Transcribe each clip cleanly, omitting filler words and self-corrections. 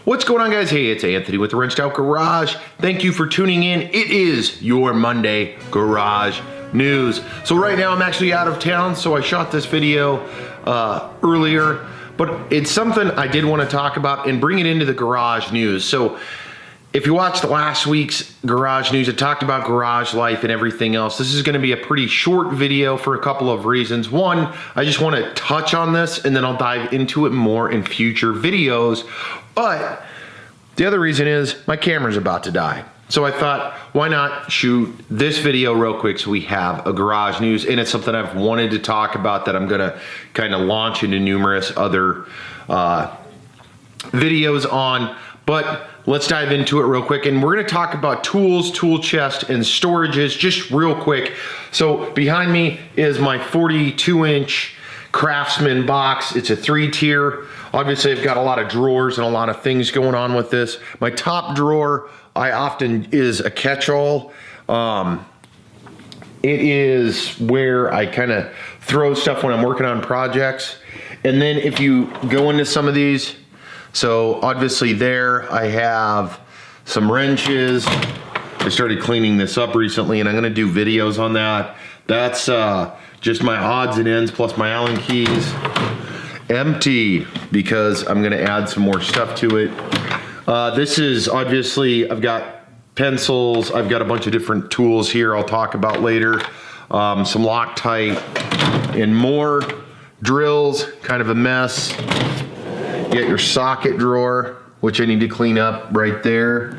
What's going on, guys? Hey, it's Anthony with the Wrenched Out Garage. Thank you for tuning in. It is your Monday Garage News. So right now I'm actually out of town, so I shot this video earlier, but it's something I did want to talk about and bring it into the garage news. So if you watched last week's garage news, it talked about garage life and everything else. This is going to be a pretty short video for a couple of reasons. One, I just want to touch on this and then I'll dive into it more in future videos. But the other reason is my camera's about to die. So I thought, why not shoot this video real quick so we have a garage news, and it's something I've wanted to talk about that I'm gonna kind of launch into numerous other videos on. But let's dive into it real quick, and we're gonna talk about tools, tool chest, and storages just real quick. So behind me is my 42-inch Craftsman box. It's a 3-tier. Obviously, I've got a lot of drawers and a lot of things going on with this. My top drawer, is a catch-all. It is where I kind of throw stuff when I'm working on projects. And then if you go into some of these, so obviously there I have some wrenches. I started cleaning this up recently and I'm gonna do videos on that. That's just my odds and ends plus my Allen keys. Empty because I'm gonna add some more stuff to it. This is obviously, I've got pencils, I've got a bunch of different tools here I'll talk about later. Some Loctite and more. Drills, kind of a mess. You got your socket drawer, which I need to clean up right there.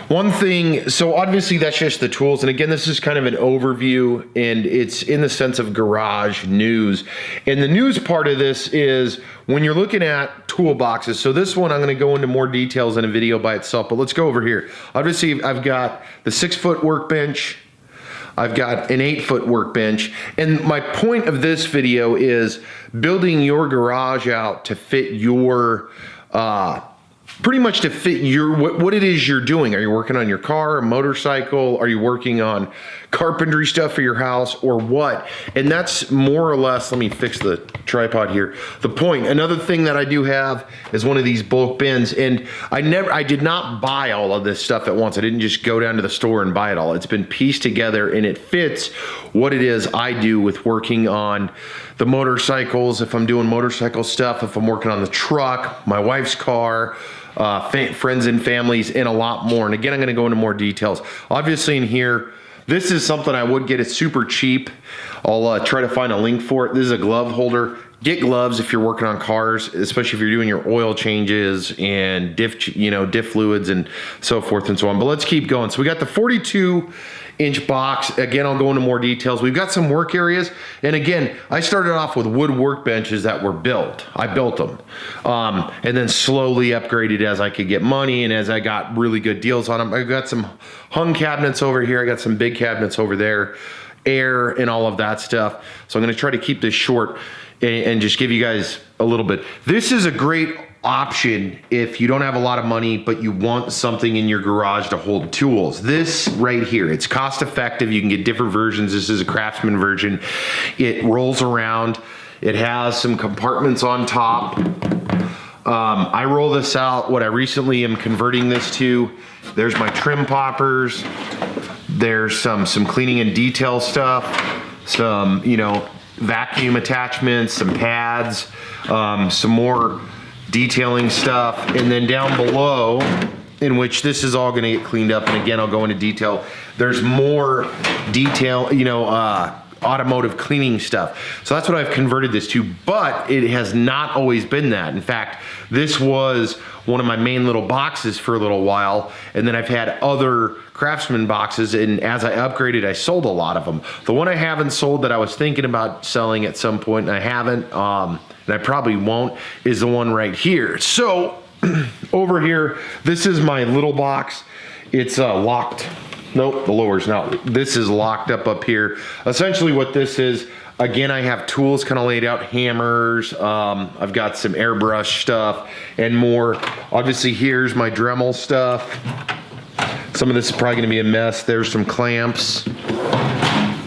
One thing, so obviously that's just the tools, and again, this is kind of an overview, and it's in the sense of garage news. And the news part of this is when you're looking at toolboxes, so this one I'm gonna go into more details in a video by itself, but let's go over here. Obviously, I've got the 6-foot workbench, I've got an 8-foot workbench, and my point of this video is building your garage out to fit your, pretty much to fit your what it is you're doing. Are you working on your car, a motorcycle? Are you working on carpentry stuff for your house, or what? And that's more or less, let me fix the tripod here, the point. Another thing that I do have is one of these bulk bins, and I did not buy all of this stuff at once. I didn't just go down to the store and buy it all. It's been pieced together and it fits what it is I do with working on the motorcycles, if I'm doing motorcycle stuff, if I'm working on the truck, my wife's car, friends and families, and a lot more. And again, I'm gonna go into more details. Obviously in here, this is something I would get. It's super cheap. I'll try to find a link for it. This is a glove holder. Get gloves if you're working on cars, especially if you're doing your oil changes and diff fluids and so forth and so on. But let's keep going. So we got the 42-inch box. Again, I'll go into more details. We've got some work areas. And again, I started off with wood workbenches that were built. I built them. And then slowly upgraded as I could get money and as I got really good deals on them. I've got some hung cabinets over here. I got some big cabinets over there, air and all of that stuff. So I'm gonna try to keep this short and just give you guys a little bit. This is a great option if you don't have a lot of money, but you want something in your garage to hold tools. This right here, it's cost effective. You can get different versions. This is a Craftsman version. It rolls around. It has some compartments on top. I roll this out. What I recently am converting this to, there's my trim poppers. There's some cleaning and detail stuff. Some, vacuum attachments, some pads, some more detailing stuff, and then down below, in which this is all gonna get cleaned up, and again, I'll go into detail, there's more detail, automotive cleaning stuff. So that's what I've converted this to, but it has not always been that. In fact, this was one of my main little boxes for a little while, and then I've had other Craftsman boxes, and as I upgraded, I sold a lot of them. The one I haven't sold that I was thinking about selling at some point, and I haven't, and I probably won't, is the one right here. So over here, this is my little box. It's locked. Nope, the lower's not. This is locked up here. Essentially what this is, again, I have tools kind of laid out, hammers, I've got some airbrush stuff and more. Obviously here's my Dremel stuff. Some of this is probably gonna be a mess. There's some clamps.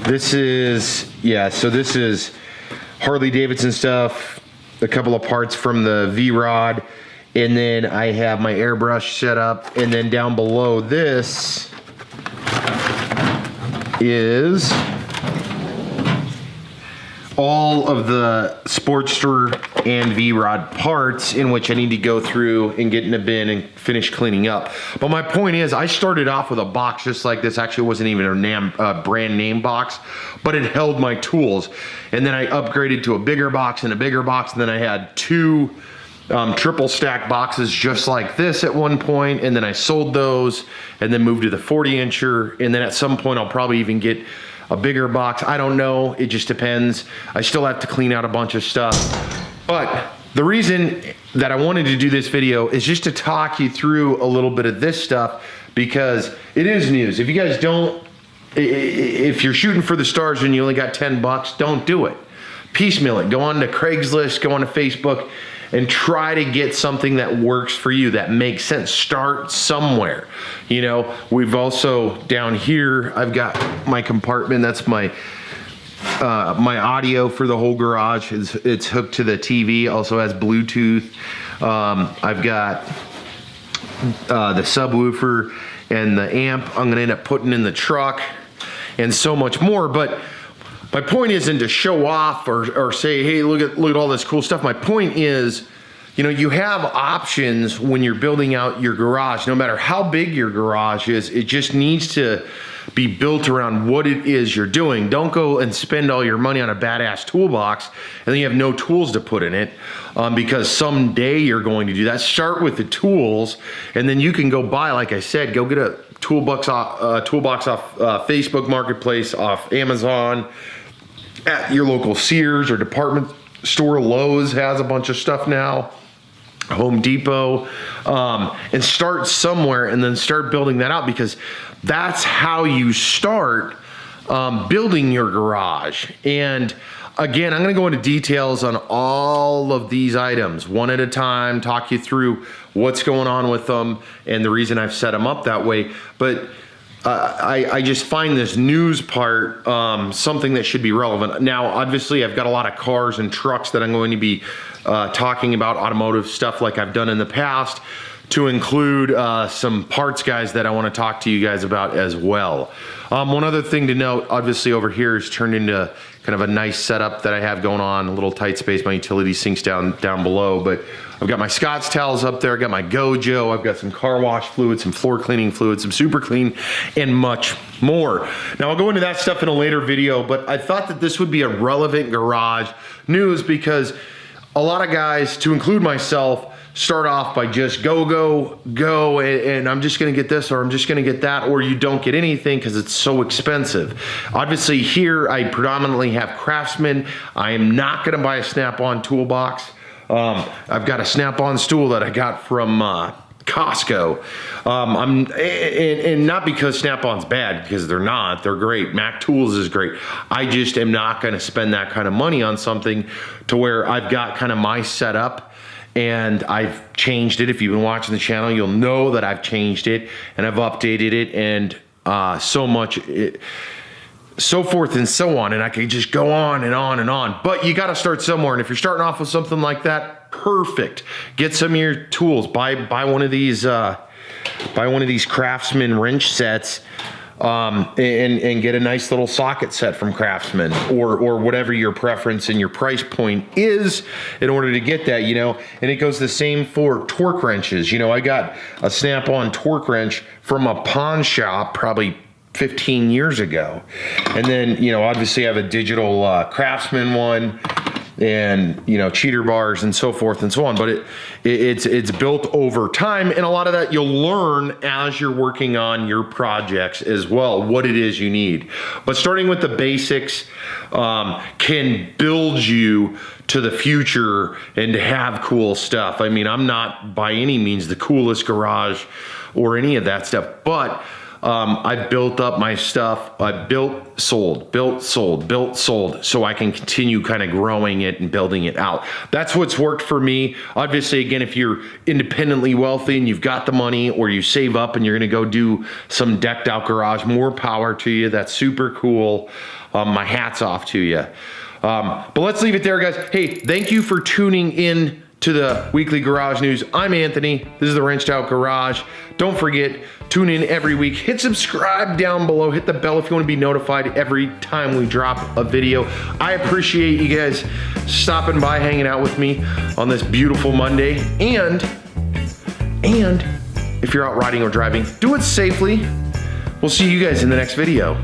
This is, so this is Harley Davidson stuff, a couple of parts from the V-Rod, And then I have my airbrush set up, and then down below this is all of the Sportster and V-Rod parts in which I need to go through and get in a bin and finish cleaning up. But my point is, I started off with a box just like this. Actually, it wasn't even a brand name box, but it held my tools. And then I upgraded to a bigger box and a bigger box, and then I had two triple stack boxes just like this at one point, and then I sold those and then moved to the 40-incher, and then at some point I'll probably even get a bigger box. I don't know, it just depends. I still have to clean out a bunch of stuff. But the reason that I wanted to do this video is just to talk you through a little bit of this stuff, because it is news. If you guys don't, if you're shooting for the stars and you only got 10 bucks, don't do it. Piecemeal it. Go on to Craigslist, go on to Facebook, and try to get something that works for you, that makes sense. Start somewhere. You know, we've also down here, I've got my compartment. That's my my audio for the whole garage. It's hooked to the TV. Also has Bluetooth. I've got the subwoofer and the amp I'm gonna end up putting in the truck, and so much more. But my point isn't to show off or say, hey, look at all this cool stuff. My point is, you know, you have options when you're building out your garage. No matter how big your garage is, it just needs to be built around what it is you're doing. Don't go and spend all your money on a badass toolbox and then you have no tools to put in it, because someday you're going to do that. Start with the tools, and then you can go buy, like I said, go get a toolbox off Facebook Marketplace, off Amazon, at your local Sears or department store. Lowe's has a bunch of stuff now, Home Depot, and start somewhere and then start building that out, because that's how you start building your garage. And again, I'm gonna go into details on all of these items one at a time, talk you through what's going on with them and the reason I've set them up that way. But I just find this news part something that should be relevant. Now, obviously, I've got a lot of cars and trucks that I'm going to be talking about, automotive stuff like I've done in the past, to include some parts guys that I want to talk to you guys about as well. One other thing to note, obviously over here is turned into kind of a nice setup that I have going on, a little tight space. My utility sinks down below, but I've got my Scott's towels up there, I got my Gojo, I've got some car wash fluid, some floor cleaning fluid, some super clean, and much more. Now I'll go into that stuff in a later video, but I thought that this would be a relevant garage news, because a lot of guys, to include myself, start off by just go, and I'm just gonna get this, or I'm just gonna get that, or you don't get anything because it's so expensive. Obviously here I predominantly have Craftsman. I am not gonna buy a Snap-on toolbox. I've got a Snap-on stool that I got from Costco. And not because Snap-on's bad, because they're not. They're great. Mac Tools is great. I just am not gonna spend that kind of money on something to where I've got kind of my setup, and I've changed it. If you've been watching the channel, you'll know that I've changed it and I've updated it, and so forth and so on. And I could just go on and on and on, but you got to start somewhere. And if you're starting off with something like that, perfect. Get some of your tools, buy one of these Craftsman wrench sets, and get a nice little socket set from Craftsman, or whatever your preference and your price point is in order to get that, you know. And it goes the same for torque wrenches. You know, I got a Snap-on torque wrench from a pawn shop probably 15 years ago. And then, you know, obviously I have a digital Craftsman one, and, you know, cheater bars and so forth and so on. But it's built over time, and a lot of that you'll learn as you're working on your projects as well, what it is you need. But starting with the basics can build you to the future and to have cool stuff. I mean, I'm not by any means the coolest garage or any of that stuff, but I've built up my stuff. I built, sold, so I can continue kind of growing it and building it out. That's what's worked for me. Obviously, again, if you're independently wealthy and you've got the money, or you save up and you're gonna go do some decked out garage, more power to you. That's super cool. My hat's off to you. But let's leave it there, guys. Hey, thank you for tuning in to the Weekly Garage News. I'm Anthony. This is the Wrenched Out Garage. Don't forget, tune in every week. Hit subscribe down below. Hit the bell if you want to be notified every time we drop a video. I appreciate you guys stopping by, hanging out with me on this beautiful Monday. And if you're out riding or driving, do it safely. We'll see you guys in the next video.